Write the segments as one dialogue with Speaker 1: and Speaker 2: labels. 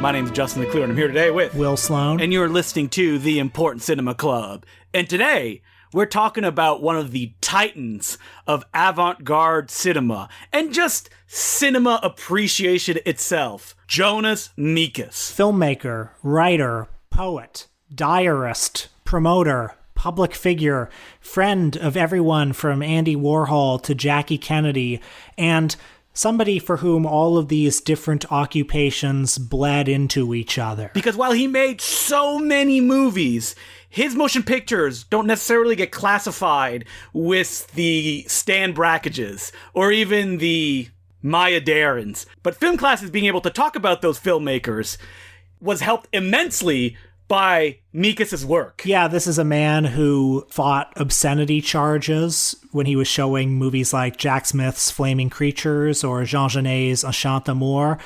Speaker 1: My name's Justin LeClure, and I'm here today with
Speaker 2: Will Sloan.
Speaker 1: And you're listening to the Important Cinema Club. And today, we're talking about one of the titans of avant-garde cinema, and just cinema appreciation itself, Jonas Mekas.
Speaker 2: Filmmaker, writer, poet, diarist, promoter, public figure, friend of everyone from Andy Warhol to Jackie Kennedy, and somebody for whom all of these different occupations bled into each other.
Speaker 1: Because while he made so many movies, his motion pictures don't necessarily get classified with the Stan Brackages or even the Maya Darens. But film classes being able to talk about those filmmakers was helped immensely by Mekas' work.
Speaker 2: Yeah, this is a man who fought obscenity charges when he was showing movies like Jack Smith's Flaming Creatures or Jean Genet's Enchant d'Amour.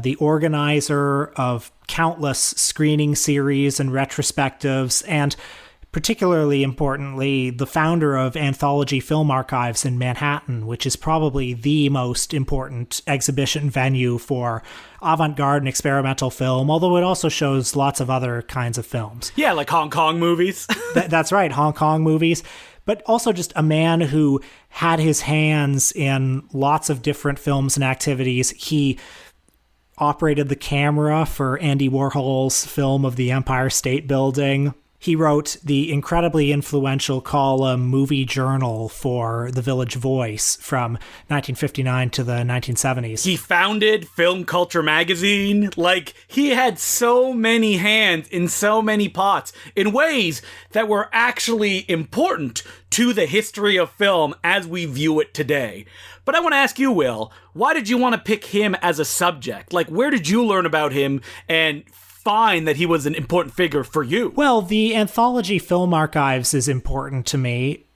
Speaker 2: The organizer of countless screening series and retrospectives, and particularly importantly, the founder of Anthology Film Archives in Manhattan, which is probably the most important exhibition venue for avant-garde and experimental film, although it also shows lots of other kinds of films.
Speaker 1: Yeah, like Hong Kong movies.
Speaker 2: That's right, Hong Kong movies. But also just a man who had his hands in lots of different films and activities. He operated the camera for Andy Warhol's film of the Empire State Building. He wrote the incredibly influential column Movie Journal for The Village Voice from 1959 to the 1970s.
Speaker 1: He founded Film Culture magazine. Like, he had so many hands in so many pots in ways that were actually important to the history of film as we view it today. But I want to ask you, Will, why did you want to pick him as a subject? Like, where did you learn about him and find that he was an important figure for you?
Speaker 2: Well, the Anthology Film Archives is important to me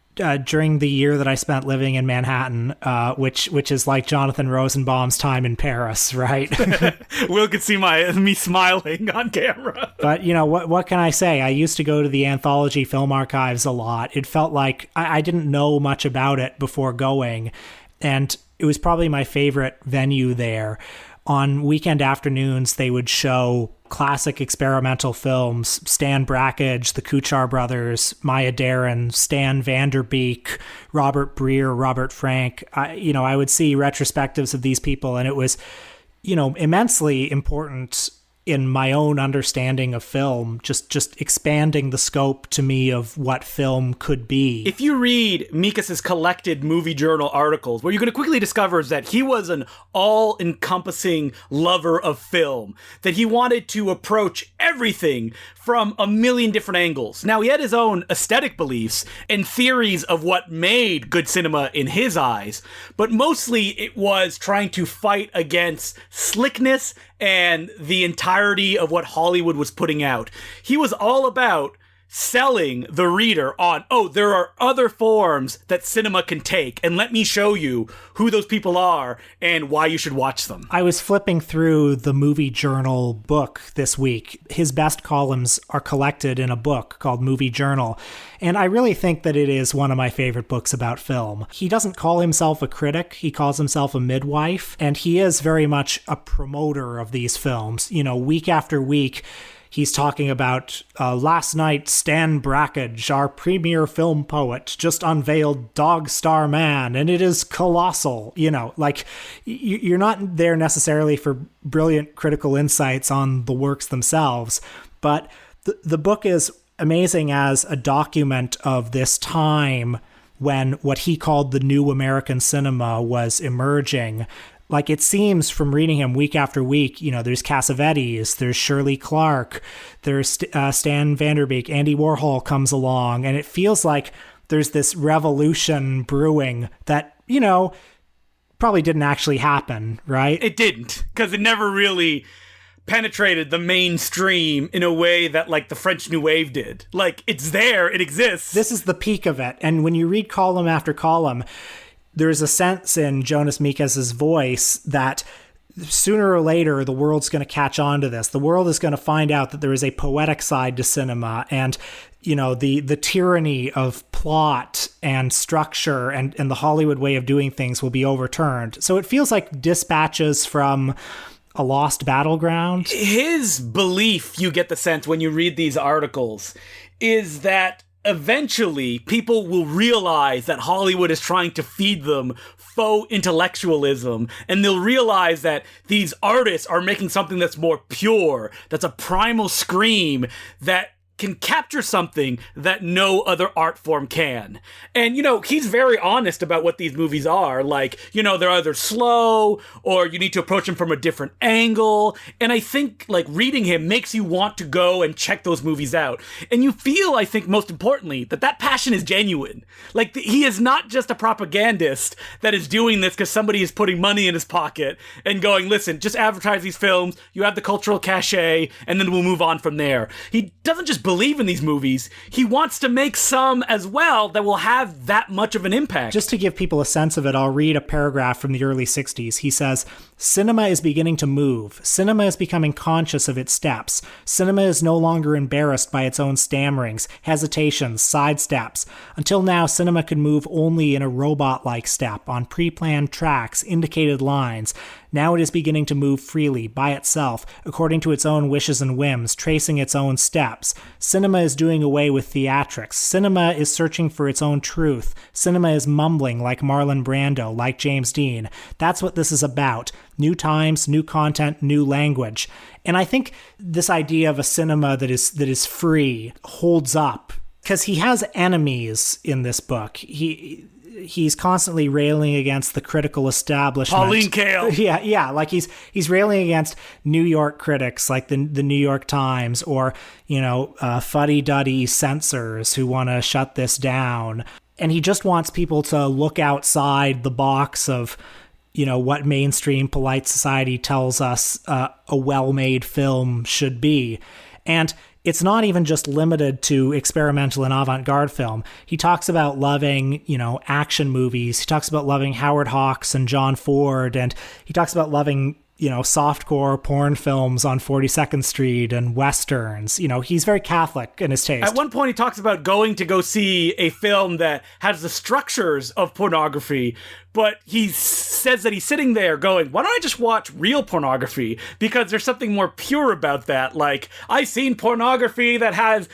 Speaker 2: during the year that I spent living in Manhattan, which is like Jonathan Rosenbaum's time in Paris, right?
Speaker 1: Will could see me smiling on camera.
Speaker 2: But, you know, what can I say? I used to go to the Anthology Film Archives a lot. It felt like I didn't know much about it before going, and it was probably my favorite venue there. On weekend afternoons, they would show classic experimental films, Stan Brakhage, the Kuchar brothers, Maya Deren, Stan Vanderbeek, Robert Breer, Robert Frank. I would see retrospectives of these people, and it was, immensely important in my own understanding of film, just expanding the scope to me of what film could be.
Speaker 1: If you read Mekas' collected movie journal articles, what you're going to quickly discover is that he was an all-encompassing lover of film, that he wanted to approach everything from a million different angles. Now, he had his own aesthetic beliefs and theories of what made good cinema in his eyes, but mostly it was trying to fight against slickness and the entirety of what Hollywood was putting out. He was all about selling the reader on, there are other forms that cinema can take, and let me show you who those people are and why you should watch them.
Speaker 2: I was flipping through the Movie Journal book this week. His best columns are collected in a book called Movie Journal, and I really think that it is one of my favorite books about film. He doesn't call himself a critic, he calls himself a midwife, and he is very much a promoter of these films. Week after week, he's talking about last night, Stan Brakhage, our premier film poet, just unveiled Dog Star Man, and it is colossal. You're not there necessarily for brilliant critical insights on the works themselves, but the book is amazing as a document of this time when what he called the new American cinema was emerging. Like, it seems from reading him week after week, there's Cassavetes, there's Shirley Clark, there's Stan Vanderbeek, Andy Warhol comes along, and it feels like there's this revolution brewing that, probably didn't actually happen, right?
Speaker 1: It didn't, because it never really penetrated the mainstream in a way that, like, the French New Wave did. Like, it's there, it exists.
Speaker 2: This is the peak of it, and when you read column after column, there's a sense in Jonas Mekas' voice that sooner or later the world's going to catch on to this. The world is going to find out that there is a poetic side to cinema, and the tyranny of plot and structure and the Hollywood way of doing things will be overturned. So it feels like dispatches from a lost battleground.
Speaker 1: His belief, you get the sense when you read these articles, is that eventually people will realize that Hollywood is trying to feed them faux intellectualism, and they'll realize that these artists are making something that's more pure, that's a primal scream that can capture something that no other art form can. And, he's very honest about what these movies are. Like, they're either slow or you need to approach them from a different angle. And I think, like, reading him makes you want to go and check those movies out. And you feel, I think, most importantly, that passion is genuine. Like, he is not just a propagandist that is doing this because somebody is putting money in his pocket and going, listen, just advertise these films, you have the cultural cachet, and then we'll move on from there. He doesn't just believe in these movies, he wants to make some as well that will have that much of an impact.
Speaker 2: Just to give people a sense of it, I'll read a paragraph from the early 60s. He says, "Cinema is beginning to move. Cinema is becoming conscious of its steps. Cinema is no longer embarrassed by its own stammerings, hesitations, sidesteps. Until now, cinema could move only in a robot-like step, on pre-planned tracks, indicated lines. Now it is beginning to move freely, by itself, according to its own wishes and whims, tracing its own steps. Cinema is doing away with theatrics. Cinema is searching for its own truth. Cinema is mumbling like Marlon Brando, like James Dean. That's what this is about. New times, new content, new language." And I think this idea of a cinema that is free holds up, because he has enemies in this book. He's constantly railing against the critical establishment.
Speaker 1: Pauline Kael.
Speaker 2: Yeah. Like he's railing against New York critics, like the New York Times, or fuddy-duddy censors who want to shut this down. And he just wants people to look outside the box of, what mainstream polite society tells us a well-made film should be. And it's not even just limited to experimental and avant-garde film. He talks about loving, action movies. He talks about loving Howard Hawks and John Ford. And he talks about loving, softcore porn films on 42nd Street and Westerns. He's very Catholic in his taste.
Speaker 1: At one point, he talks about going to go see a film that has the structures of pornography, but he says that he's sitting there going, why don't I just watch real pornography? Because there's something more pure about that. Like, I've seen pornography that has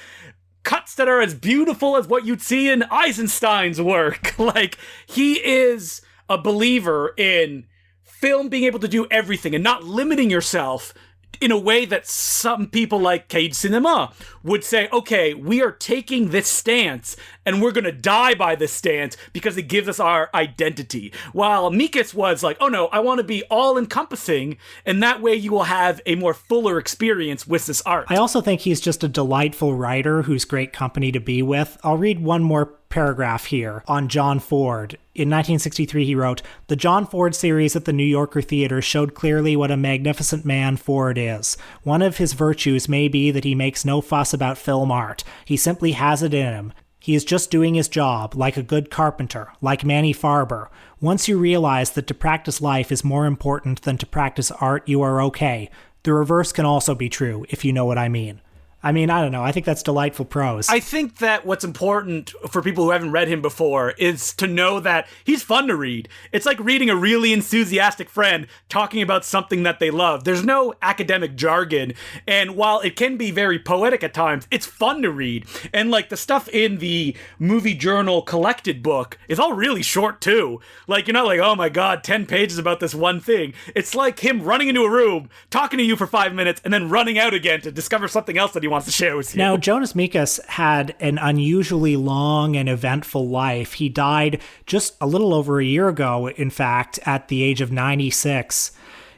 Speaker 1: cuts that are as beautiful as what you'd see in Eisenstein's work. Like, he is a believer in film being able to do everything and not limiting yourself in a way that some people like Cage Cinema would say, okay, we are taking this stance and we're going to die by this stance because it gives us our identity. While Mekas was like, oh no, I want to be all encompassing, and that way you will have a more fuller experience with this art.
Speaker 2: I also think he's just a delightful writer who's great company to be with. I'll read one more paragraph here on John Ford. In 1963, he wrote, "The John Ford series at the New Yorker Theater showed clearly what a magnificent man Ford is. One of his virtues may be that he makes no fuss about film art. He simply has it in him. He is just doing his job, like a good carpenter, like Manny Farber. Once you realize that to practice life is more important than to practice art, you are okay. The reverse can also be true, if you know what I mean." I mean, I don't know. I think that's delightful prose.
Speaker 1: I think that what's important for people who haven't read him before is to know that he's fun to read. It's like reading a really enthusiastic friend talking about something that they love. There's no academic jargon, and while it can be very poetic at times, it's fun to read. And like the stuff in the Movie Journal collected book is all really short too. Like, you're not like, oh my god, 10 pages about this one thing. It's like him running into a room, talking to you for 5 minutes, and then running out again to discover something else that he wants to share with you.
Speaker 2: Now, Jonas Mekas had an unusually long and eventful life. He died just a little over a year ago, in fact, at the age of 96.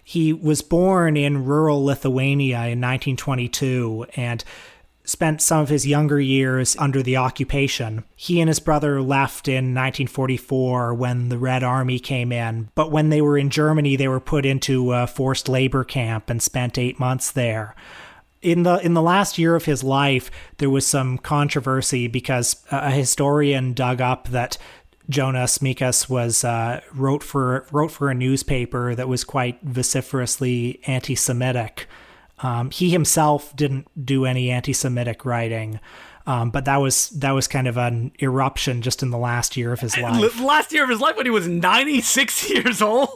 Speaker 2: He was born in rural Lithuania in 1922 and spent some of his younger years under the occupation. He and his brother left in 1944 when the Red Army came in, but when they were in Germany, they were put into a forced labor camp and spent 8 months there. In the last year of his life, there was some controversy because a historian dug up that Jonas Mekas was wrote for a newspaper that was quite vociferously anti-Semitic. He himself didn't do any anti-Semitic writing, But that was kind of an eruption just in the last year of his life.
Speaker 1: Last year of his life when he was 96 years old?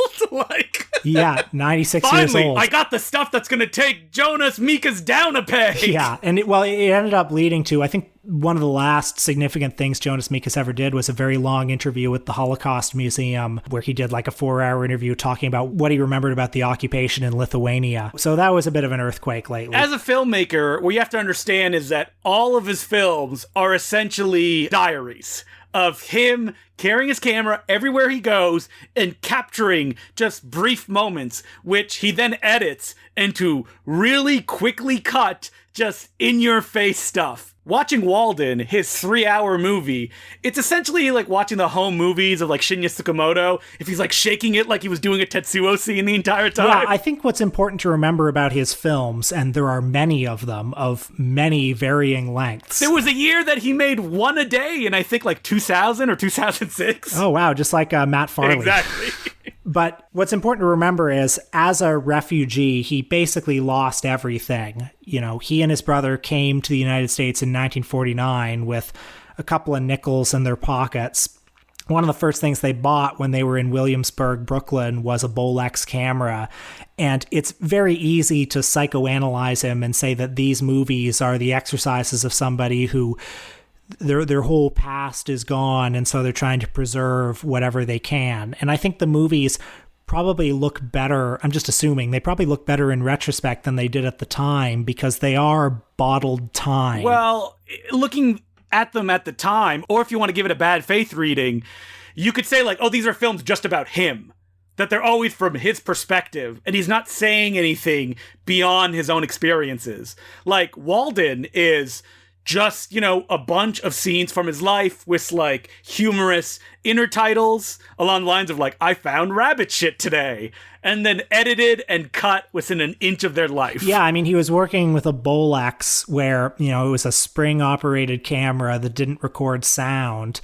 Speaker 2: Yeah, 96
Speaker 1: Finally,
Speaker 2: years old.
Speaker 1: I got the stuff that's going to take Jonas Mekas down a peg.
Speaker 2: Yeah, and it ended up leading to, I think, one of the last significant things Jonas Mekas ever did was a very long interview with the Holocaust Museum, where he did like a 4-hour interview talking about what he remembered about the occupation in Lithuania. So that was a bit of an earthquake lately.
Speaker 1: As a filmmaker, what you have to understand is that all of his films are essentially diaries of him carrying his camera everywhere he goes and capturing just brief moments, which he then edits into really quickly cut, just in-your-face stuff. Watching Walden, his 3-hour movie, it's essentially like watching the home movies of like Shinya Tsukamoto, if he's like shaking it like he was doing a Tetsuo scene the entire time.
Speaker 2: Yeah, I think what's important to remember about his films, and there are many of them, of many varying lengths.
Speaker 1: There was a year that he made one a day in I think like 2000 or 2006.
Speaker 2: Oh, wow, just like Matt Farley.
Speaker 1: Exactly.
Speaker 2: But what's important to remember is, as a refugee, he basically lost everything. You know, he and his brother came to the United States in 1949 with a couple of nickels in their pockets. One of the first things they bought when they were in Williamsburg, Brooklyn, was a Bolex camera. And it's very easy to psychoanalyze him and say that these movies are the exercises of somebody who their whole past is gone, and so they're trying to preserve whatever they can. And I think the movies probably look better, I'm just assuming, they probably look better in retrospect than they did at the time, because they are bottled time.
Speaker 1: Well, looking at them at the time, or if you want to give it a bad faith reading, you could say like, oh, these are films just about him. That they're always from his perspective, and he's not saying anything beyond his own experiences. Like, Walden is just, you know, a bunch of scenes from his life with, like, humorous inner titles along the lines of, like, I found rabbit shit today, and then edited and cut within an inch of their life.
Speaker 2: Yeah, I mean, he was working with a Bolex where, you know, it was a spring-operated camera that didn't record sound.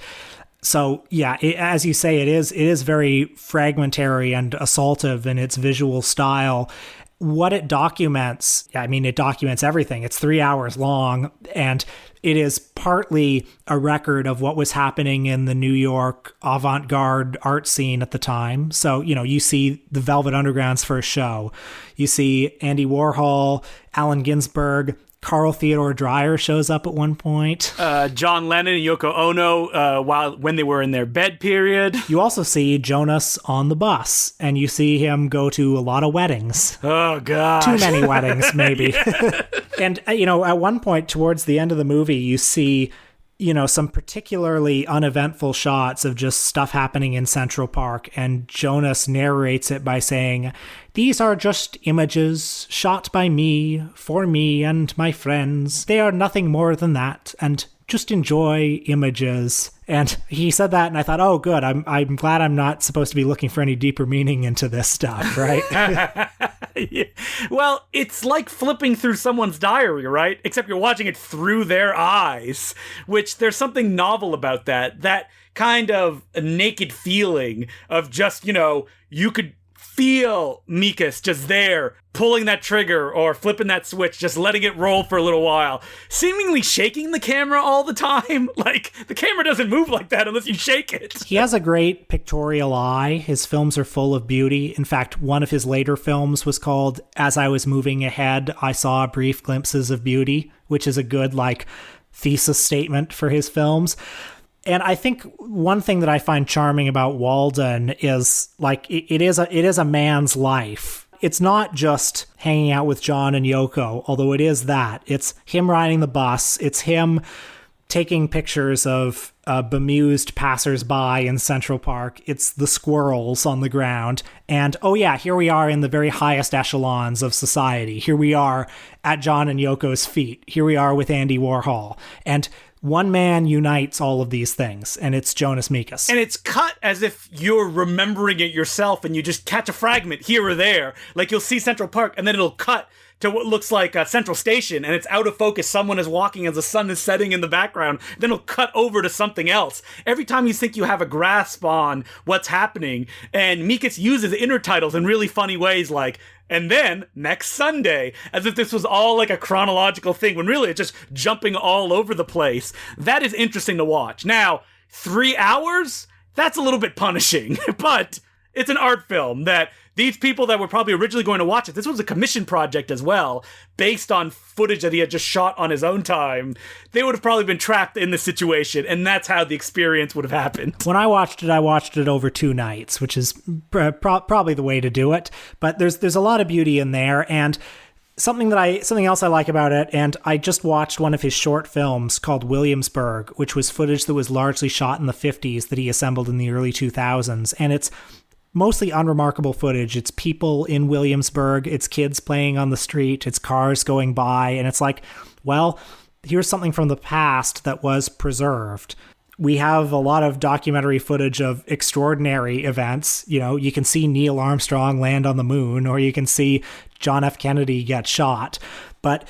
Speaker 2: So, yeah, as you say, it is very fragmentary and assaultive in its visual style. What it documents, I mean, it documents everything. It's 3 hours long, and it is partly a record of what was happening in the New York avant-garde art scene at the time. So, you know, you see the Velvet Underground's first show. You see Andy Warhol, Allen Ginsberg, Carl Theodor Dreyer shows up at one point.
Speaker 1: John Lennon and Yoko Ono when they were in their bed period.
Speaker 2: You also see Jonas on the bus, and you see him go to a lot of weddings.
Speaker 1: Oh, gosh.
Speaker 2: Too many weddings, maybe. And, you know, at one point towards the end of the movie, you see, you know, some particularly uneventful shots of just stuff happening in Central Park, and Jonas narrates it by saying, "These are just images shot by me, for me and my friends. They are nothing more than that, and just enjoy images." And he said that, and I thought, oh, good. I'm glad I'm not supposed to be looking for any deeper meaning into this stuff, right?
Speaker 1: Yeah. Well, it's like flipping through someone's diary, right? Except you're watching it through their eyes, which there's something novel about that. That kind of a naked feeling of just, you know, you could feel Mekas just there, pulling that trigger or flipping that switch, just letting it roll for a little while, seemingly shaking the camera all the time. Like, the camera doesn't move like that unless you shake it.
Speaker 2: He has a great pictorial eye. His films are full of beauty. In fact, one of his later films was called As I Was Moving Ahead, I Saw Brief Glimpses of Beauty, which is a good, like, thesis statement for his films. And I think one thing that I find charming about Walden is, like, it is a man's life. It's not just hanging out with John and Yoko, although it is that. It's him riding the bus. It's him taking pictures of bemused passersby in Central Park. It's the squirrels on the ground. And, oh yeah, here we are in the very highest echelons of society. Here we are at John and Yoko's feet. Here we are with Andy Warhol. And one man unites all of these things, and it's Jonas Mekas.
Speaker 1: And it's cut as if you're remembering it yourself, and you just catch a fragment here or there. Like, you'll see Central Park, and then it'll cut to what looks like Central Station, and it's out of focus. Someone is walking as the sun is setting in the background. Then it'll cut over to something else. Every time you think you have a grasp on what's happening, and Mekas uses intertitles in really funny ways, like, and then next Sunday, as if this was all like a chronological thing, when really it's just jumping all over the place. That is interesting to watch. Now, 3 hours? That's a little bit punishing, but it's an art film that these people that were probably originally going to watch it, this was a commission project as well, based on footage that he had just shot on his own time. They would have probably been trapped in the situation, and that's how the experience would have happened.
Speaker 2: When I watched it over 2 nights, which is probably the way to do it. But there's a lot of beauty in there, and something else I like about it, and I just watched one of his short films called Williamsburg, which was footage that was largely shot in the 50s that he assembled in the early 2000s, and it's mostly unremarkable footage. It's people in Williamsburg, it's kids playing on the street, it's cars going by, and it's like, well, here's something from the past that was preserved. We have a lot of documentary footage of extraordinary events. You know, you can see Neil Armstrong land on the moon, or you can see John F. Kennedy get shot. But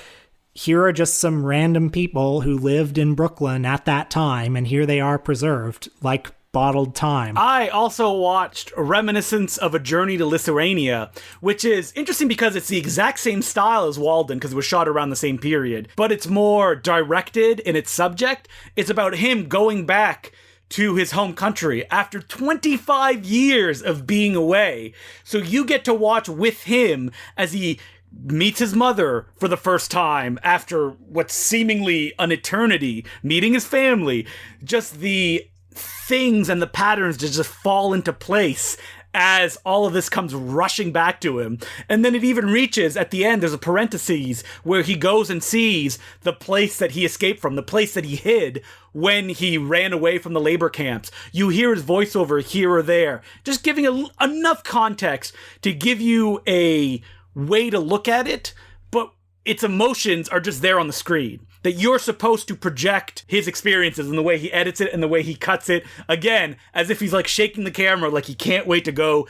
Speaker 2: here are just some random people who lived in Brooklyn at that time, and here they are preserved, like bottled time.
Speaker 1: I also watched Reminiscence of a Journey to Lithuania, which is interesting because it's the exact same style as Walden, because it was shot around the same period, but it's more directed in its subject. It's about him going back to his home country after 25 years of being away. So you get to watch with him as he meets his mother for the first time after what's seemingly an eternity, meeting his family, just the things and the patterns just fall into place as all of this comes rushing back to him. And then it even reaches, at the end, there's a parentheses where he goes and sees the place that he escaped from, the place that he hid when he ran away from the labor camps. You hear his voiceover here or there, just giving enough context to give you a way to look at it, but its emotions are just there on the screen. That you're supposed to project his experiences and the way he edits it and the way he cuts it, again, as if he's like shaking the camera, like he can't wait to go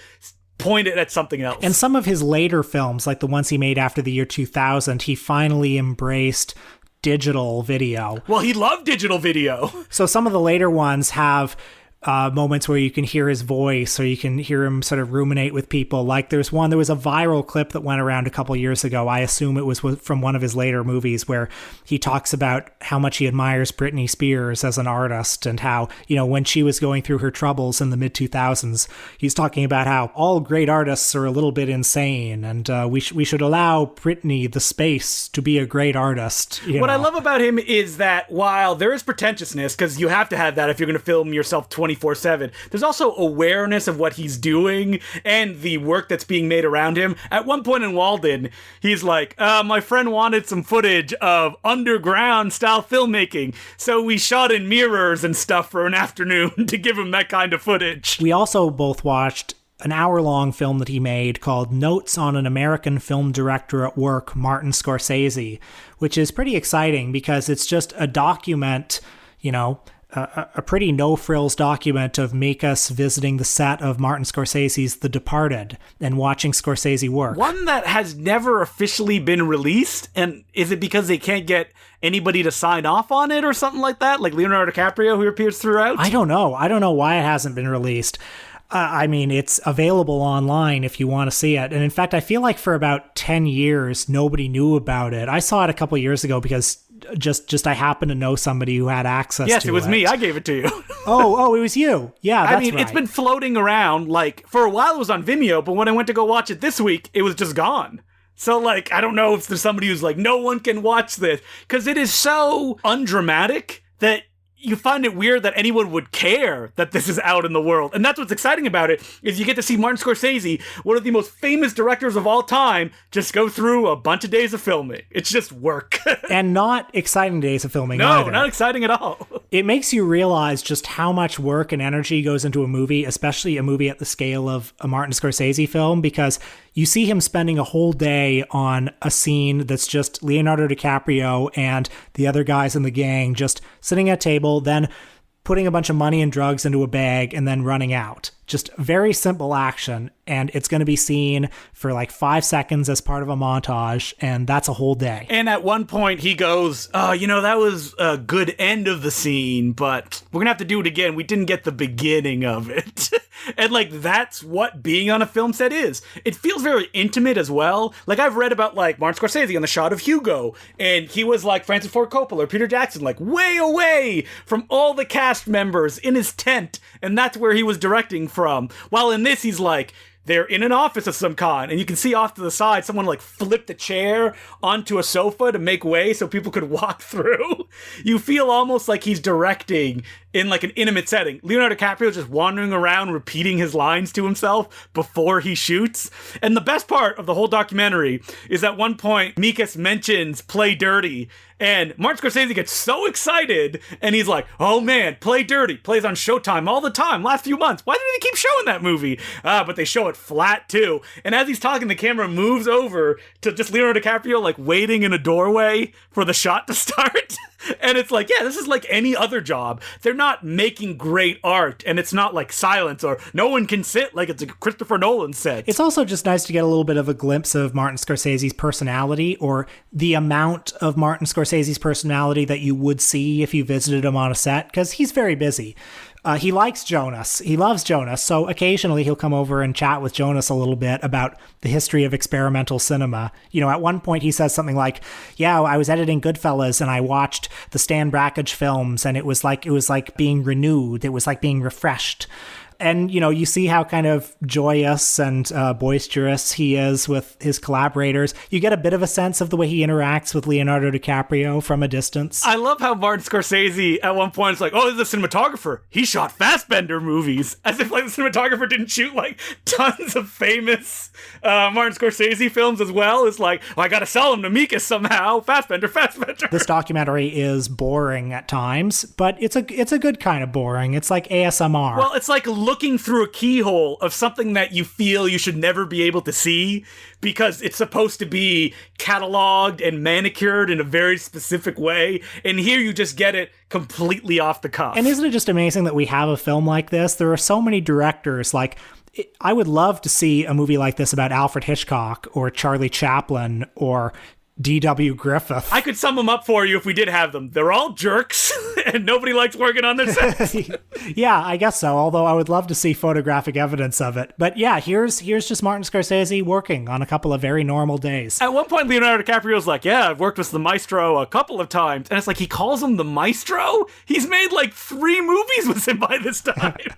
Speaker 1: point it at something else.
Speaker 2: And some of his later films, like the ones he made after the year 2000, he finally embraced digital video.
Speaker 1: Well, he loved digital video.
Speaker 2: So some of the later ones have moments where you can hear his voice, or you can hear him sort of ruminate with people. Like there was a viral clip that went around a couple years ago. I assume it was from one of his later movies, where he talks about how much he admires Britney Spears as an artist, and how, you know, when she was going through her troubles in the mid 2000s, he's talking about how all great artists are a little bit insane, and we should allow Britney the space to be a great artist.
Speaker 1: What I love about him is that while there is pretentiousness, because you have to have that if you're going to film yourself 24/7. There's also awareness of what he's doing and the work that's being made around him. At one point in Walden, he's like, my friend wanted some footage of underground style filmmaking, so we shot in mirrors and stuff for an afternoon to give him that kind of footage.
Speaker 2: We also both watched an hour-long film that he made called Notes on an American Film Director at Work, Martin Scorsese, which is pretty exciting because it's just a document, you know, a pretty no-frills document of Mekas visiting the set of Martin Scorsese's The Departed and watching Scorsese work.
Speaker 1: One that has never officially been released, and is it because they can't get anybody to sign off on it or something like that? Like Leonardo DiCaprio, who appears throughout?
Speaker 2: I don't know. I don't know why it hasn't been released. I mean, it's available online if you want to see it. And in fact, I feel like for about 10 years, nobody knew about it. I saw it a couple years ago because just I happened to know somebody who had access to it.
Speaker 1: Yes, it was me. I gave it to you.
Speaker 2: Oh, it was you. Yeah, that's right.
Speaker 1: I mean, it's been floating around. Like, for a while it was on Vimeo, but when I went to go watch it this week, it was just gone. So, like, I don't know if there's somebody who's like, no one can watch this. Because it is so undramatic that you find it weird that anyone would care that this is out in the world. And that's what's exciting about it, is you get to see Martin Scorsese, one of the most famous directors of all time, just go through a bunch of days of filming. It's just work.
Speaker 2: And not exciting days of filming
Speaker 1: No,
Speaker 2: either.
Speaker 1: not exciting at all.
Speaker 2: It makes you realize just how much work and energy goes into a movie, especially a movie at the scale of a Martin Scorsese film, because you see him spending a whole day on a scene that's just Leonardo DiCaprio and the other guys in the gang just sitting at a table, then putting a bunch of money and drugs into a bag and then running out. Just very simple action, and it's going to be seen for like 5 seconds as part of a montage, and that's a whole day.
Speaker 1: And at one point he goes, oh, that was a good end of the scene, but we're going to have to do it again. We didn't get the beginning of it. And like, that's what being on a film set is. It feels very intimate as well. Like, I've read about like Martin Scorsese on the shot of Hugo, and he was like Francis Ford Coppola or Peter Jackson, like way away from all the cast members in his tent, and that's where he was directing from. While in this, he's like, they're in an office of some kind, and you can see off to the side someone like flipped a chair onto a sofa to make way so people could walk through. You feel almost like he's directing in like an intimate setting. Leonardo DiCaprio just wandering around repeating his lines to himself before he shoots. And the best part of the whole documentary is at one point Mekas mentions Play Dirty, and Martin Scorsese gets so excited, and he's like, oh man, Play Dirty plays on Showtime all the time last few months. Why did they keep showing that movie? But they show it flat too. And as he's talking, the camera moves over to just Leonardo DiCaprio like waiting in a doorway for the shot to start. And it's like, yeah, this is like any other job. They're not making great art, and it's not like Silence or No One Can Sit like it's a Christopher Nolan set.
Speaker 2: It's also just nice to get a little bit of a glimpse of Martin Scorsese's personality, or the amount of Martin Scorsese's personality that you would see if you visited him on a set, because he's very busy. He likes Jonas. He loves Jonas. So occasionally he'll come over and chat with Jonas a little bit about the history of experimental cinema. At one point he says something like, yeah, I was editing Goodfellas and I watched the Stan Brakhage films, and it was like being renewed. It was like being refreshed. And, you see how kind of joyous and boisterous he is with his collaborators. You get a bit of a sense of the way he interacts with Leonardo DiCaprio from a distance.
Speaker 1: I love how Martin Scorsese at one point is like, oh, this is a cinematographer. He shot Fassbender movies. As if like the cinematographer didn't shoot like tons of famous Martin Scorsese films as well. It's like, I got to sell them to Mekas somehow. Fassbender.
Speaker 2: This documentary is boring at times, but it's a good kind of boring. It's like ASMR.
Speaker 1: Well, it's like looking through a keyhole of something that you feel you should never be able to see because it's supposed to be cataloged and manicured in a very specific way. And here you just get it completely off the cuff.
Speaker 2: And isn't it just amazing that we have a film like this? There are so many directors. Like, I would love to see a movie like this about Alfred Hitchcock or Charlie Chaplin or D.W. Griffith.
Speaker 1: I could sum them up for you if we did have them. They're all jerks, and nobody likes working on their sets.
Speaker 2: Yeah, I guess so, although I would love to see photographic evidence of it. But yeah, here's just Martin Scorsese working on a couple of very normal days.
Speaker 1: At one point, Leonardo DiCaprio's like, yeah, I've worked with the maestro a couple of times. And it's like, he calls him the maestro? He's made like 3 movies with him by this time.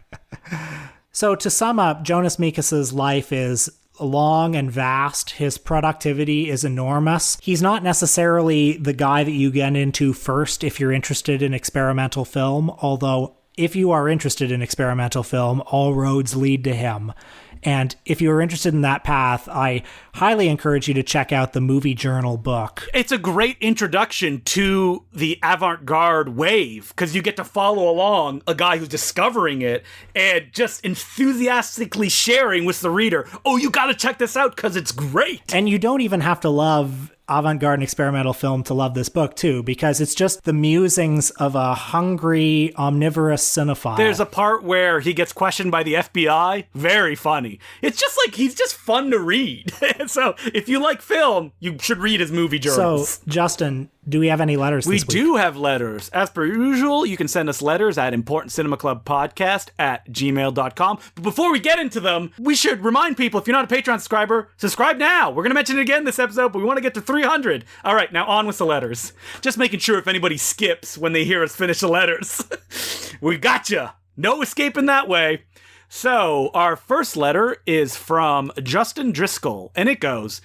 Speaker 2: So to sum up, Jonas Mekas' life is long and vast. His productivity is enormous. He's not necessarily the guy that you get into first if you're interested in experimental film, although if you are interested in experimental film, all roads lead to him. And if you're interested in that path, I highly encourage you to check out the Movie Journal book.
Speaker 1: It's a great introduction to the avant-garde wave, because you get to follow along a guy who's discovering it and just enthusiastically sharing with the reader, oh, you gotta check this out because it's great.
Speaker 2: And you don't even have to love avant-garde and experimental film to love this book too, because it's just the musings of a hungry, omnivorous cinephile.
Speaker 1: There's a part where he gets questioned by the FBI. Very funny. It's just like, he's just fun to read. So if you like film, you should read his movie journals.
Speaker 2: So, Justin, do we have any letters this week?
Speaker 1: We do have letters. As per usual, you can send us letters at importantcinemaclubpodcast@gmail.com. But before we get into them, we should remind people, if you're not a Patreon subscriber, subscribe now. We're going to mention it again this episode, but we want to get to 300. All right, now on with the letters. Just making sure if anybody skips when they hear us finish the letters. We gotcha. No escaping that way. So, our first letter is from Justin Driscoll, and it goes,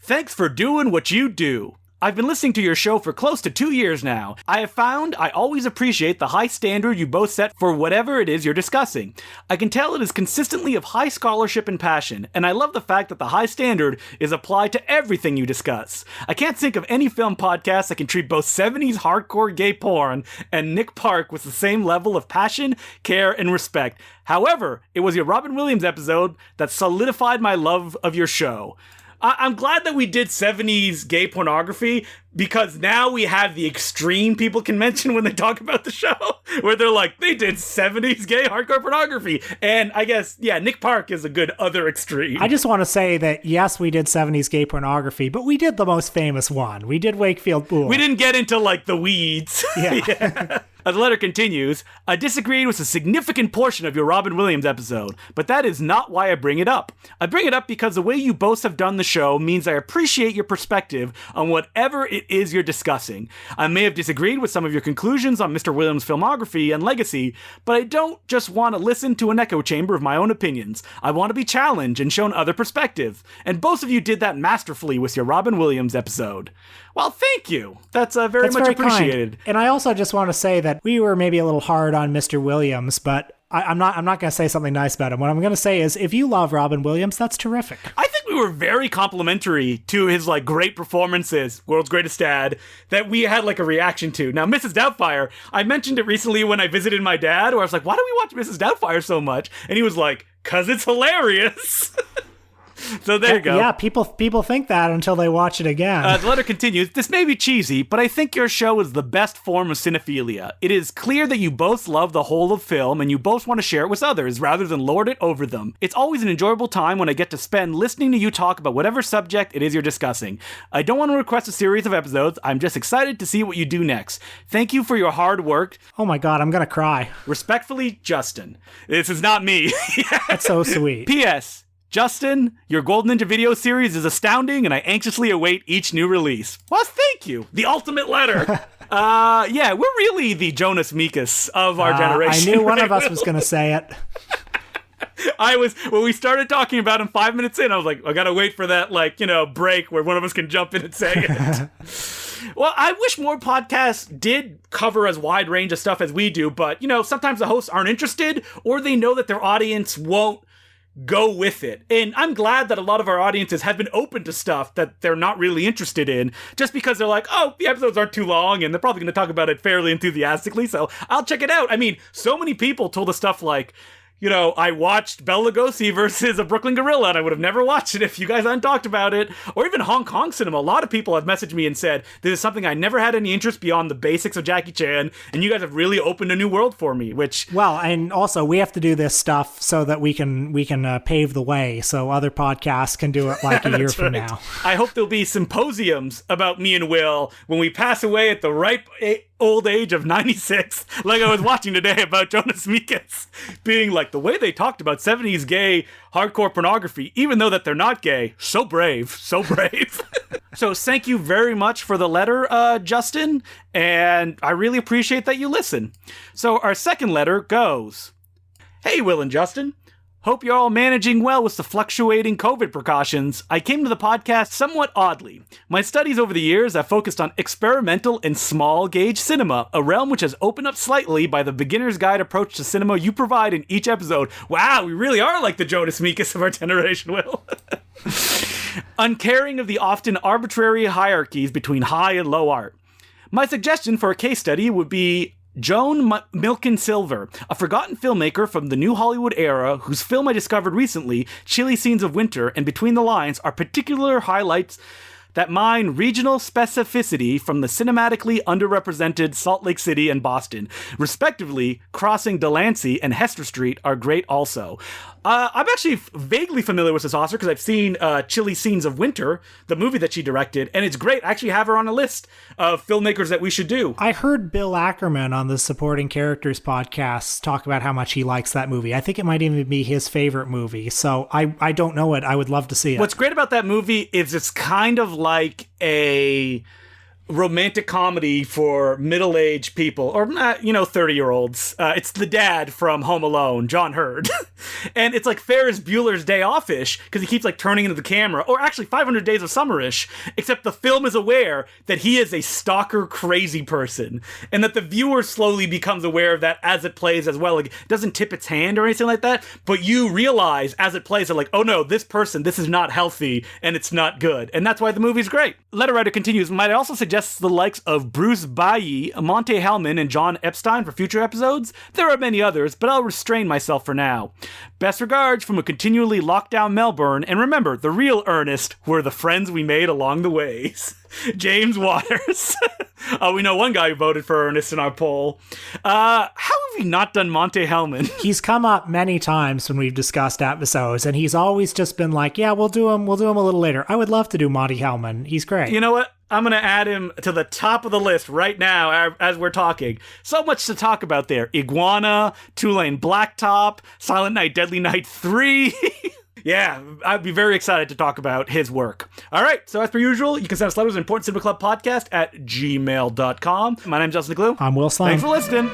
Speaker 1: "Thanks for doing what you do. I've been listening to your show for close to 2 years now. I have found I always appreciate the high standard you both set for whatever it is you're discussing. I can tell it is consistently of high scholarship and passion, and I love the fact that the high standard is applied to everything you discuss. I can't think of any film podcast that can treat both 70s hardcore gay porn and Nick Park with the same level of passion, care, and respect. However, it was your Robin Williams episode that solidified my love of your show. I'm glad that we did 70s gay pornography, because now we have the extreme people can mention when they talk about the show, where they're like, they did 70s gay hardcore pornography. And I guess, yeah, Nick Park is a good other extreme.
Speaker 2: I just want to say that, yes, we did 70s gay pornography, but we did the most famous one. We did Wakefield Pool.
Speaker 1: We didn't get into, like, the weeds.
Speaker 2: Yeah.
Speaker 1: The letter continues, I disagreed with a significant portion of your Robin Williams episode, but that is not why I bring it up. I bring it up because the way you both have done the show means I appreciate your perspective on whatever it is you're discussing. I may have disagreed with some of your conclusions on Mr. Williams' filmography and legacy, but I don't just want to listen to an echo chamber of my own opinions. I want to be challenged and shown other perspectives, and both of you did that masterfully with your Robin Williams episode. Well, thank you. That's very much appreciated.
Speaker 2: Kind. And I also just want to say that we were maybe a little hard on Mr. Williams, but I'm not going to say something nice about him. What I'm going to say is, if you love Robin Williams, that's terrific.
Speaker 1: I think we were very complimentary to his like great performances, World's Greatest Dad, that we had like a reaction to. Now, Mrs. Doubtfire, I mentioned it recently when I visited my dad, where I was like, why do we watch Mrs. Doubtfire so much? And he was like, 'cause it's hilarious. So there you go.
Speaker 2: Yeah, people think that until they watch it again.
Speaker 1: The letter continues, this may be cheesy, but I think your show is the best form of cinephilia. It is clear that you both love the whole of film and you both want to share it with others rather than lord it over them. It's always an enjoyable time when I get to spend listening to you talk about whatever subject it is you're discussing. I don't want to request a series of episodes. I'm just excited to see what you do next. Thank you for your hard work.
Speaker 2: Oh my God, I'm going to cry.
Speaker 1: Respectfully, Justin. This is not me.
Speaker 2: That's so sweet.
Speaker 1: P.S. Justin, your Golden Ninja video series is astounding, and I anxiously await each new release. Well, thank you. The ultimate letter. Yeah, we're really the Jonas Mekas of our generation.
Speaker 2: I knew one of us was going to say it.
Speaker 1: When we started talking about him 5 minutes in, I was like, I gotta wait for that, break where one of us can jump in and say it. Well, I wish more podcasts did cover as wide range of stuff as we do, but, sometimes the hosts aren't interested, or they know that their audience won't go with it. And I'm glad that a lot of our audiences have been open to stuff that they're not really interested in, just because they're like, oh, the episodes aren't too long, and they're probably going to talk about it fairly enthusiastically, so I'll check it out. I mean, so many people told us stuff like, I watched Bela Lugosi versus a Brooklyn Gorilla, and I would have never watched it if you guys hadn't talked about it. Or even Hong Kong cinema. A lot of people have messaged me and said, this is something I never had any interest beyond the basics of Jackie Chan, and you guys have really opened a new world for me, which...
Speaker 2: Well, and also, we have to do this stuff so that we can pave the way, so other podcasts can do it like a year from now.
Speaker 1: I hope there'll be symposiums about me and Will when we pass away at the ripe old age of 96, like I was watching today about Jonas Mekas being like, the way they talked about 70s gay hardcore pornography, even though that they're not gay, so brave. So thank you very much for the letter, Justin, and I really appreciate that you listen. So our second letter goes, Hey, Will and Justin. Hope you're all managing well with the fluctuating COVID precautions. I came to the podcast somewhat oddly. My studies over the years have focused on experimental and small gauge cinema, a realm which has opened up slightly by the beginner's guide approach to cinema you provide in each episode. Wow, we really are like the Jonas Mekas of our generation, Will. Uncaring of the often arbitrary hierarchies between high and low art. My suggestion for a case study would be Joan Milken Silver, a forgotten filmmaker from the New Hollywood era whose film I discovered recently, Chilly Scenes of Winter and Between the Lines, are particular highlights that mine regional specificity from the cinematically underrepresented Salt Lake City and Boston. Respectively, Crossing Delancey and Hester Street are great also. I'm actually vaguely familiar with this author because I've seen Chilly Scenes of Winter, the movie that she directed, and it's great. I actually have her on a list of filmmakers that we should do.
Speaker 2: I heard Bill Ackerman on the Supporting Characters podcast talk about how much he likes that movie. I think it might even be his favorite movie, so I don't know it. I would love to see it.
Speaker 1: What's great about that movie is it's kind of like a romantic comedy for middle-aged people, or 30-year-olds. It's the dad from Home Alone, John Hurd. And it's like Ferris Bueller's Day Off-ish, because he keeps like turning into the camera, or actually 500 Days of Summer-ish, except the film is aware that he is a stalker crazy person, and that the viewer slowly becomes aware of that as it plays as well. Like, it doesn't tip its hand or anything like that, but you realize as it plays that like, oh no, this person, this is not healthy, and it's not good. And that's why the movie's great. Letter writer continues, might I also suggest suggests the likes of Bruce Bailly, Monte Hellman, and John Epstein for future episodes. There are many others, but I'll restrain myself for now. Best regards from a continually locked down Melbourne, and remember, the real Ernest were the friends we made along the ways. James Waters. Oh, we know one guy who voted for Ernest in our poll. How have we not done Monte Hellman?
Speaker 2: He's come up many times when we've discussed episodes, and he's always just been like, yeah, we'll do him a little later. I would love to do Monte Hellman. He's great.
Speaker 1: You know what? I'm going to add him to the top of the list right now as we're talking. So much to talk about there. Iguana, Two-Lane Blacktop, Silent Night, Deadly Night 3. Yeah, I'd be very excited to talk about his work. All right, so as per usual, you can send us letters at importantcinemaclubpodcast at gmail.com. My name's Justin DeClue.
Speaker 2: I'm Will Sloan.
Speaker 1: Thanks for listening.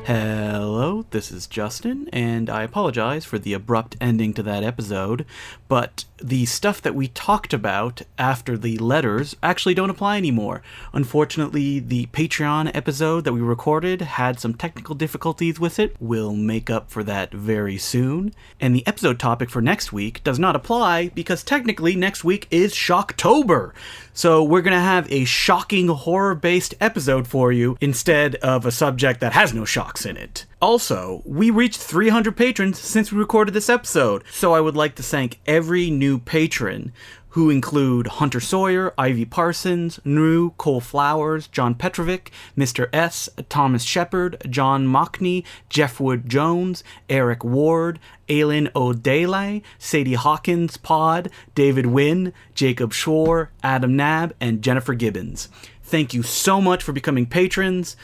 Speaker 1: Hello, this is Justin, and I apologize for the abrupt ending to that episode, but the stuff that we talked about after the letters actually don't apply anymore. Unfortunately, the Patreon episode that we recorded had some technical difficulties with it. We'll make up for that very soon. And the episode topic for next week does not apply because technically next week is Shocktober. So we're going to have a shocking horror-based episode for you instead of a subject that has no shocks in it. Also, we reached 300 patrons since we recorded this episode, so I would like to thank every new patron, who include Hunter Sawyer, Ivy Parsons, Nru, Cole Flowers, John Petrovic, Mr. S, Thomas Shepard, John Mockney, Jeff Wood Jones, Eric Ward, Aylin O'Daly, Sadie Hawkins Pod, David Wynn, Jacob Shore, Adam Nab, and Jennifer Gibbons. Thank you so much for becoming patrons.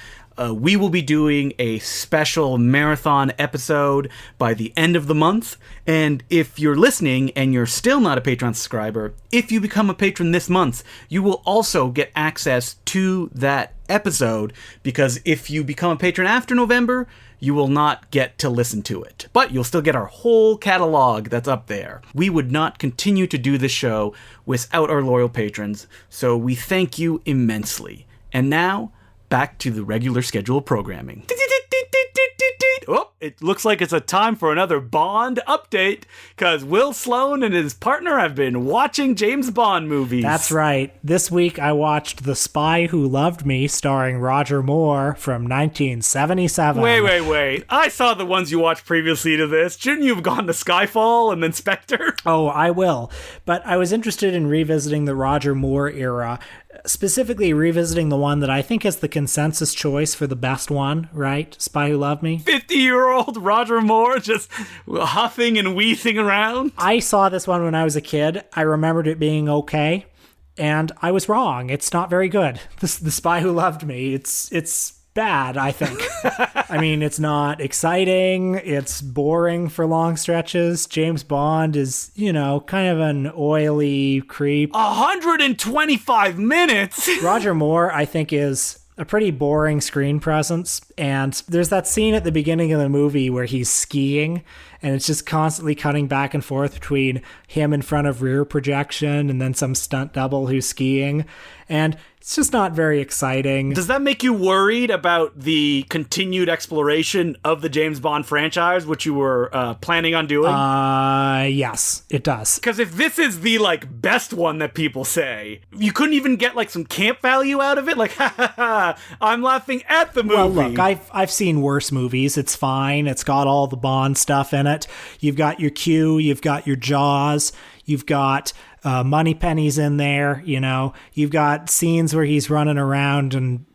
Speaker 1: We will be doing a special marathon episode by the end of the month. And if you're listening and you're still not a Patreon subscriber, if you become a patron this month, you will also get access to that episode, because if you become a patron after November, you will not get to listen to it. But you'll still get our whole catalog that's up there. We would not continue to do this show without our loyal patrons, so we thank you immensely. And now, back to the regular scheduled programming. Oh, it looks like it's a time for another Bond update, because Will Sloan and his partner have been watching James Bond movies.
Speaker 2: That's right. This week I watched The Spy Who Loved Me, starring Roger Moore, from 1977.
Speaker 1: Wait. I saw the ones you watched previously to this. Shouldn't you have gone to Skyfall and then Spectre?
Speaker 2: Oh, I will. But I was interested in revisiting the Roger Moore era, specifically revisiting the one that I think is the consensus choice for the best one, right? Spy Who Loved Me.
Speaker 1: 50-year-old Roger Moore just huffing and wheezing around.
Speaker 2: I saw this one when I was a kid. I remembered it being okay, and I was wrong. It's not very good. The Spy Who Loved Me. It's bad, I think. I mean, it's not exciting. It's boring for long stretches. James Bond is, kind of an oily creep.
Speaker 1: 125 minutes!
Speaker 2: Roger Moore, I think, is a pretty boring screen presence. And there's that scene at the beginning of the movie where he's skiing, and it's just constantly cutting back and forth between him in front of rear projection and then some stunt double who's skiing. And it's just not very exciting.
Speaker 1: Does that make you worried about the continued exploration of the James Bond franchise, which you were planning on doing?
Speaker 2: Yes, it does.
Speaker 1: Because if this is the, best one that people say, you couldn't even get, some camp value out of it? Ha ha ha, I'm laughing at the movie.
Speaker 2: Well, look, I've seen worse movies. It's fine. It's got all the Bond stuff in it. You've got your Q, you've got your Jaws, you've got Moneypenny's in there, you've got scenes where he's running around and,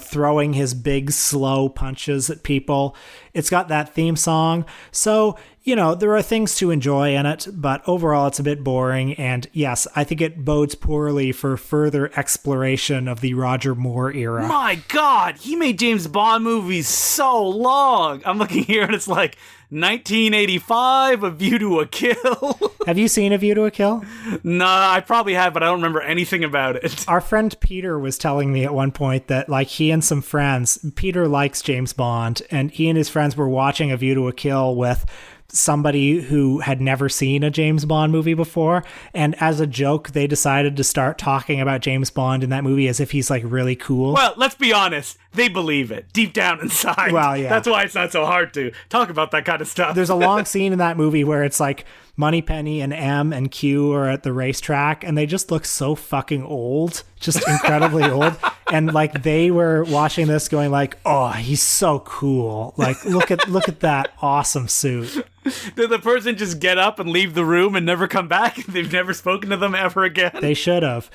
Speaker 2: throwing his big slow punches at people. It's got that theme song. So, there are things to enjoy in it, but overall it's a bit boring. And yes, I think it bodes poorly for further exploration of the Roger Moore era.
Speaker 1: My God, he made James Bond movies so long. I'm looking here and it's 1985, A View to a Kill.
Speaker 2: Have you seen A View to a Kill?
Speaker 1: Nah, I probably have, but I don't remember anything about it.
Speaker 2: Our friend Peter was telling me at one point that, he and some friends, Peter likes James Bond, and he and his friends were watching A View to a Kill with somebody who had never seen a James Bond movie before. And as a joke, they decided to start talking about James Bond in that movie as if he's like really cool.
Speaker 1: Well, let's be honest. They believe it deep down inside.
Speaker 2: Well, yeah.
Speaker 1: That's why it's not so hard to talk about that kind of stuff.
Speaker 2: There's a long scene in that movie where it's like Moneypenny and M and Q are at the racetrack and they just look so fucking old, just incredibly old. And like they were watching this going like, oh, he's so cool. Like, look at that awesome suit.
Speaker 1: Did the person just get up and leave the room and never come back? They've never spoken to them ever again?
Speaker 2: They should have.